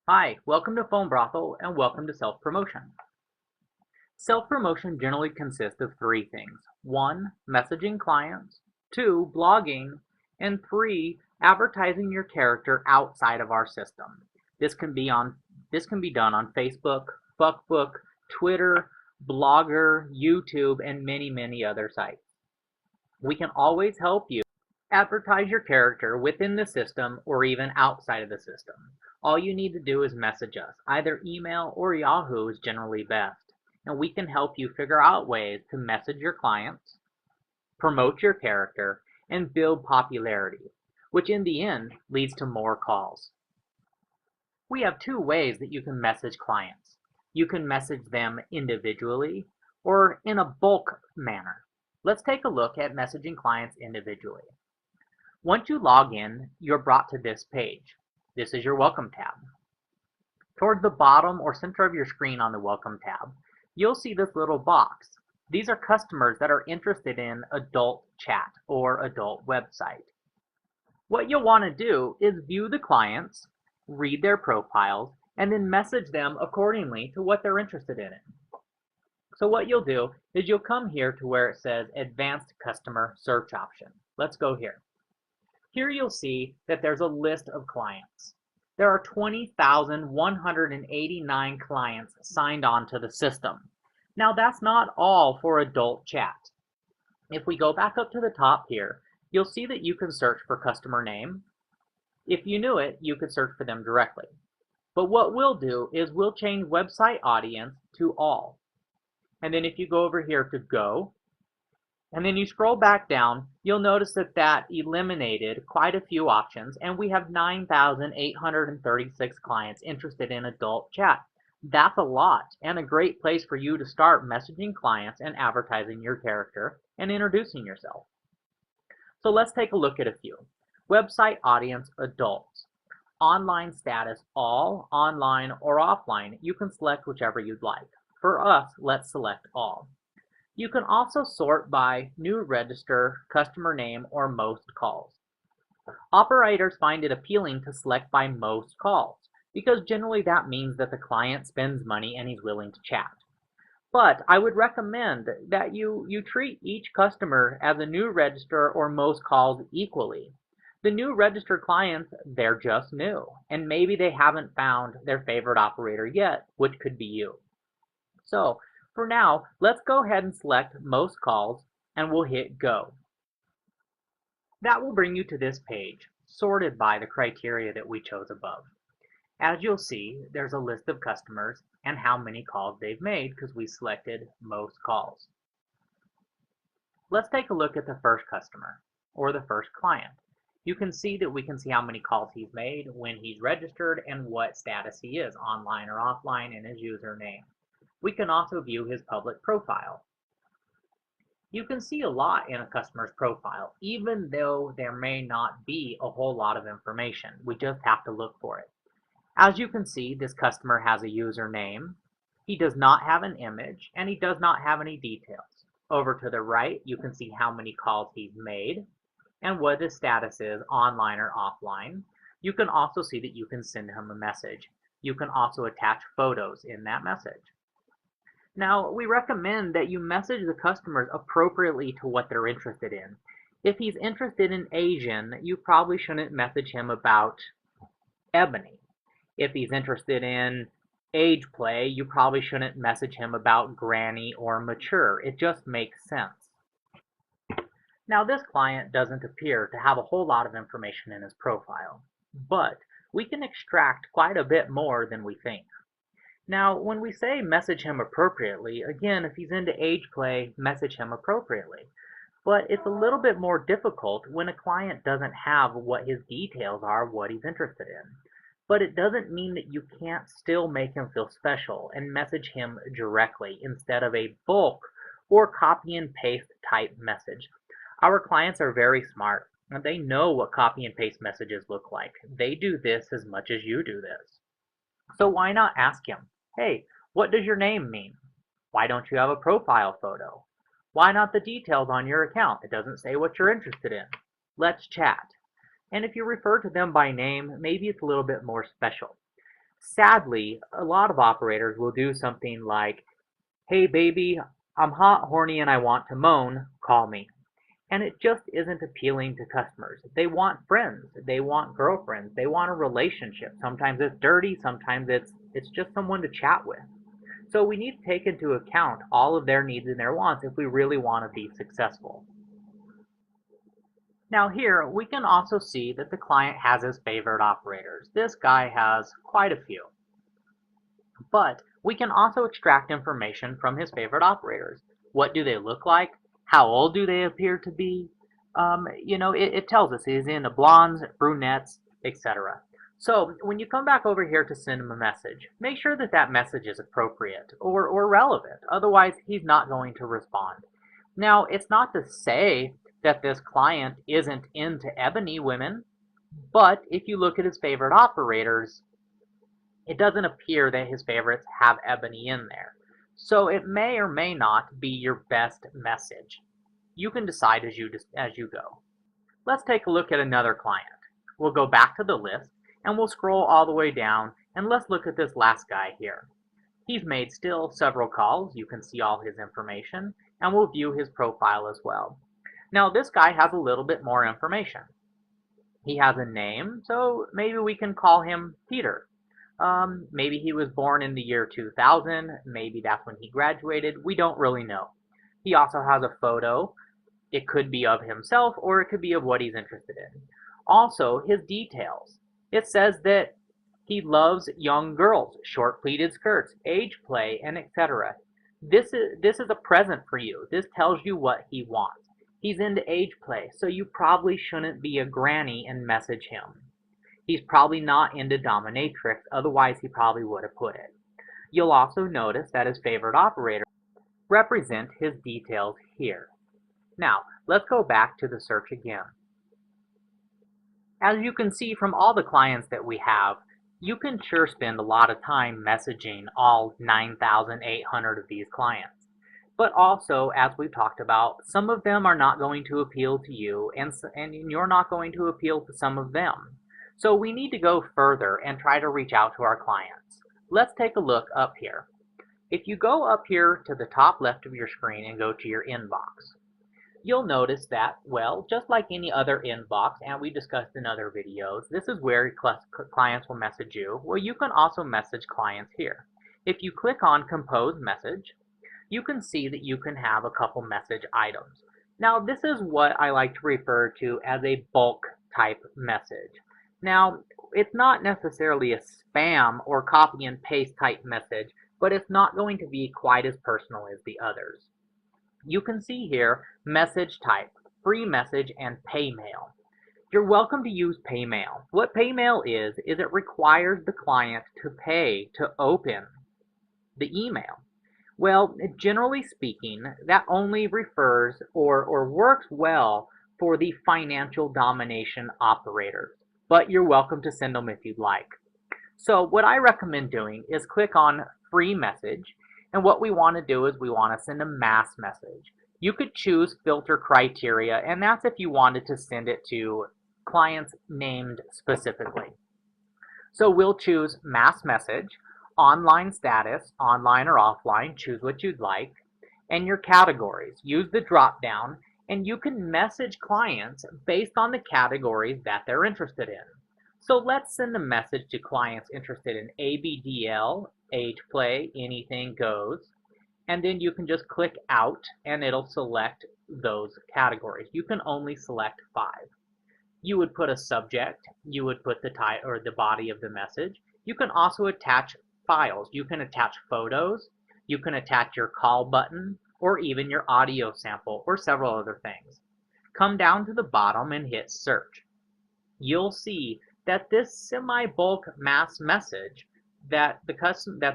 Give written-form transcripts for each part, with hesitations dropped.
Hi, welcome to Phone Brothel and welcome to self-promotion. Self-promotion generally consists of three things. One, messaging clients. Two, blogging. And three, advertising your character outside of our system. This can be done on Facebook, Fuckbook, Twitter, Blogger, YouTube, and many other sites. We can always help you advertise your character within the system or even outside of the system. All you need to do is message us. Either email or Yahoo is generally best, and we can help you figure out ways to message your clients, promote your character, and build popularity, which in the end leads to more calls. We have two ways that you can message clients. You can message them individually or in a bulk manner. Let's take a look at messaging clients individually. Once you log in, you're brought to this page. This is your Welcome tab. Towards the bottom or center of your screen on the Welcome tab, you'll see this little box. These are customers that are interested in adult chat or adult website. What you'll want to do is view the clients, read their profiles, and then message them accordingly to what they're interested in. So what you'll do is you'll come here to where it says Advanced Customer Search option. Let's go here. Here you'll see that there's a list of clients. There are 20,189 clients signed on to the system. Now that's not all for adult chat. If we go back up to the top here, you'll see that you can search for customer name. If you knew it, you could search for them directly. But what we'll do is we'll change website audience to all. And then if you go over here to go, and then you scroll back down, you'll notice that eliminated quite a few options, and we have 9,836 clients interested in adult chat. That's a lot, and a great place for you to start messaging clients and advertising your character and introducing yourself. So let's take a look at a few. Website audience adults. Online status all, online, or offline. You can select whichever you'd like. For us, let's select all. You can also sort by new register, customer name, or most calls. Operators find it appealing to select by most calls because generally that means that the client spends money and he's willing to chat. But I would recommend that you treat each customer as a new register or most calls equally. The new registered clients, they're just new, and maybe they haven't found their favorite operator yet, which could be you. So for now, let's go ahead and select most calls and we'll hit go. That will bring you to this page, sorted by the criteria that we chose above. As you'll see, there's a list of customers and how many calls they've made because we selected most calls. Let's take a look at the first customer or the first client. You can see that we can see how many calls he's made, when he's registered, and what status he is, online or offline, and his username. We can also view his public profile. You can see a lot in a customer's profile, even though there may not be a whole lot of information. We just have to look for it. As you can see, this customer has a username. He does not have an image, and he does not have any details. Over to the right, you can see how many calls he's made and what his status is, online or offline. You can also see that you can send him a message. You can also attach photos in that message. Now, we recommend that you message the customers appropriately to what they're interested in. If he's interested in Asian, you probably shouldn't message him about ebony. If he's interested in age play, you probably shouldn't message him about granny or mature. It just makes sense. Now, this client doesn't appear to have a whole lot of information in his profile, but we can extract quite a bit more than we think. Now, when we say message him appropriately, again, if he's into age play, message him appropriately. But it's a little bit more difficult when a client doesn't have what his details are, what he's interested in. But it doesn't mean that you can't still make him feel special and message him directly instead of a bulk or copy and paste type message. Our clients are very smart, and they know what copy and paste messages look like. They do this as much as you do this. So why not ask him, hey, what does your name mean? Why don't you have a profile photo? Why not the details on your account? It doesn't say what you're interested in. Let's chat. And if you refer to them by name, maybe it's a little bit more special. Sadly, a lot of operators will do something like, "Hey baby, I'm hot, horny, and I want to moan, call me." And it just isn't appealing to customers. They want friends, they want girlfriends, they want a relationship. Sometimes it's dirty, sometimes it's just someone to chat with. So we need to take into account all of their needs and their wants if we really want to be successful. Now here, we can also see that the client has his favorite operators. This guy has quite a few. But we can also extract information from his favorite operators. What do they look like? How old do they appear to be? It tells us he's into blondes, brunettes, etc. So when you come back over here to send him a message, make sure that that message is appropriate or relevant. Otherwise, he's not going to respond. Now, it's not to say that this client isn't into ebony women, but if you look at his favorite operators, it doesn't appear that his favorites have ebony in there. So it may or may not be your best message. You can decide as you go. Let's take a look at another client. We'll go back to the list and we'll scroll all the way down and let's look at this last guy here. He's made still several calls. You can see all his information and we'll view his profile as well. Now this guy has a little bit more information. He has a name, so maybe we can call him Peter. Maybe he was born in the year 2000, maybe that's when he graduated, we don't really know. He also has a photo. It could be of himself or it could be of what he's interested in. Also, his details. It says that he loves young girls, short pleated skirts, age play, and etc. This is a present for you. This tells you what he wants. He's into age play, so you probably shouldn't be a granny and message him. He's probably not into dominatrix, otherwise he probably would have put it. You'll also notice that his favorite operator represent his details here. Now, let's go back to the search again. As you can see from all the clients that we have, you can sure spend a lot of time messaging all 9,800 of these clients. But also, as we've talked about, some of them are not going to appeal to you, and you're not going to appeal to some of them. So we need to go further and try to reach out to our clients. Let's take a look up here. If you go up here to the top left of your screen and go to your inbox, you'll notice that, well, just like any other inbox, and we discussed in other videos, this is where clients will message you. Well, you can also message clients here. If you click on Compose Message, you can see that you can have a couple message items. Now, this is what I like to refer to as a bulk type message. Now, it's not necessarily a spam or copy and paste type message, but it's not going to be quite as personal as the others. You can see here message type, free message, and pay mail. You're welcome to use pay mail. What pay mail is it requires the client to pay to open the email. Well, generally speaking, that only refers or works well for the financial domination operators, but you're welcome to send them if you'd like. So what I recommend doing is click on free message, and what we want to do is we want to send a mass message. You could choose filter criteria, and that's if you wanted to send it to clients named specifically. So we'll choose mass message, online status, online or offline, choose what you'd like, and your categories. Use the drop down, and you can message clients based on the categories that they're interested in. So let's send a message to clients interested in ABDL, age play, anything goes, and then you can just click out and it'll select those categories. You can only select 5. You would put a subject, you would put the title or the body of the message. You can also attach files. You can attach photos, you can attach your call button, or even your audio sample, or several other things. Come down to the bottom and hit search. You'll see that this semi-bulk mass message that's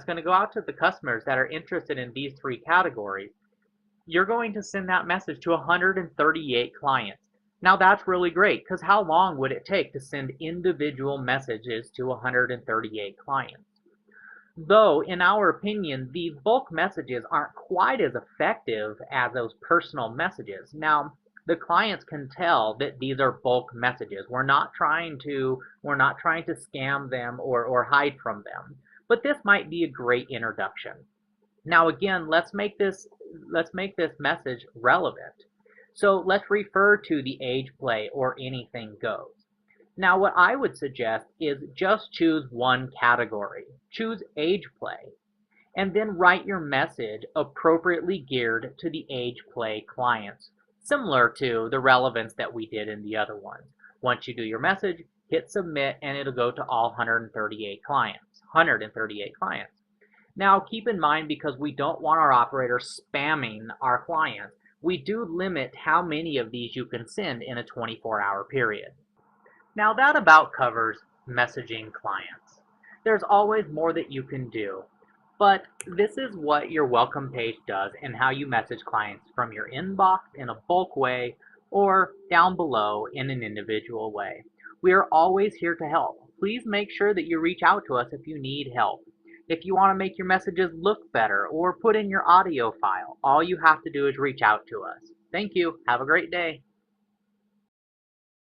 going to go out to the customers that are interested in these 3 categories, you're going to send that message to 138 clients. Now that's really great, because how long would it take to send individual messages to 138 clients? Though, in our opinion, the bulk messages aren't quite as effective as those personal messages. Now, The clients can tell that these are bulk messages. We're not trying to scam them or hide from them. But this might be a great introduction. Now again, let's make this message relevant. So let's refer to the age play or anything goes. Now what I would suggest is just choose one category. Choose age play, and then write your message appropriately geared to the age play clients, similar to the relevance that we did in the other ones. Once you do your message, hit submit and it'll go to all 138 clients. Now keep in mind, because we don't want our operators spamming our clients, we do limit how many of these you can send in a 24-hour period. Now that about covers messaging clients. There's always more that you can do, but this is what your welcome page does and how you message clients from your inbox in a bulk way or down below in an individual way. We are always here to help. Please make sure that you reach out to us if you need help. If you want to make your messages look better or put in your audio file, all you have to do is reach out to us. Thank you. Have a great day.